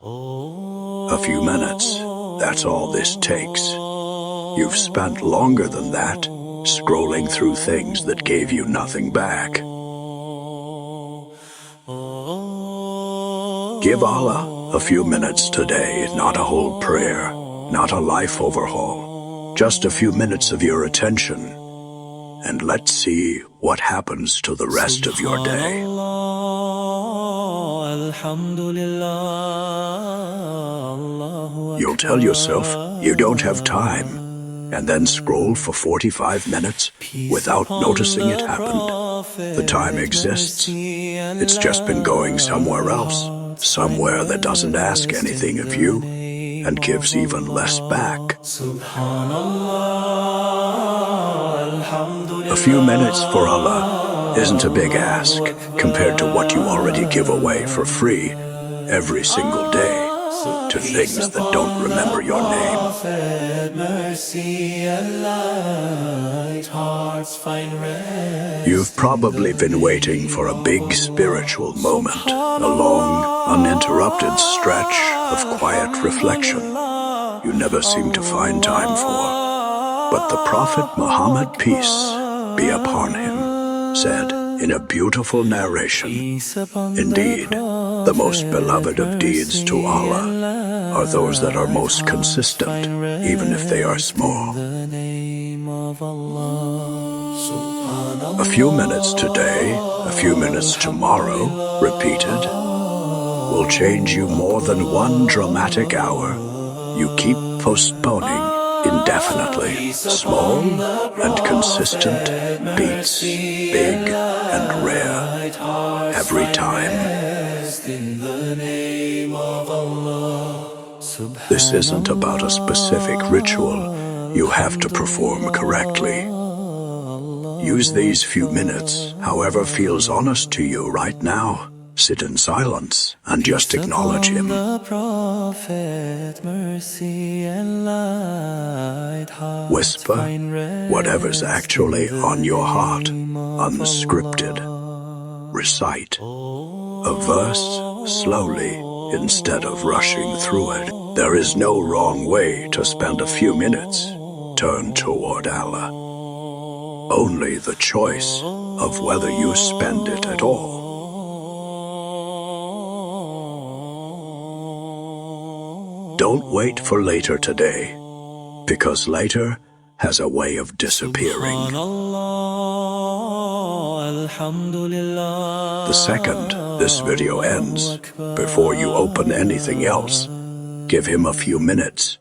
A few minutes, that's all this takes. You've spent longer than that, scrolling through things that gave you nothing back. Give Allah a few minutes today, not a whole prayer, not a life overhaul, just a few minutes of your attention, and let's see what happens to the rest of your day. You'll tell yourself you don't have time, and then scroll for 45 minutes without noticing it happened. The time exists. It's just been going somewhere else, somewhere that doesn't ask anything of you and gives even less back. A few minutes for Allah isn't a big ask compared to what you already give away for free every single day to things that don't remember your name. You've probably been waiting for a big spiritual moment, a long, uninterrupted stretch of quiet reflection you never seem to find time for. But the Prophet Muhammad, peace be upon him, said in a beautiful narration, "Indeed, the most beloved of deeds to Allah are those that are most consistent, even if they are small." A few minutes today, a few minutes tomorrow, repeated, will change you more than one dramatic hour you keep postponing indefinitely. Small and consistent beats big and rare every time. This isn't about a specific ritual you have to perform correctly. Use these few minutes however feels honest to you right now. Sit in silence and just acknowledge him. Whisper whatever's actually on your heart, unscripted. Recite a verse slowly instead of rushing through it. There is no wrong way to spend a few minutes. Turn toward Allah. Only the choice of whether you spend it at all. Don't wait for later today, because later has a way of disappearing. The second this video ends, before you open anything else, give him a fefew minutes.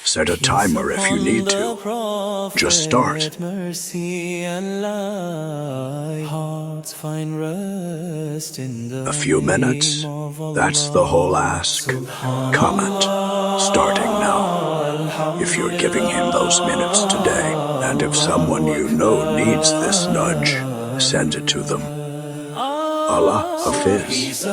Set a timer if you need to. Just start. A few minutes, that's the whole ask. Comment, starting now, if you're giving him those minutes today. And if someone you know needs this nudge, send it to them. Allah Hafiz.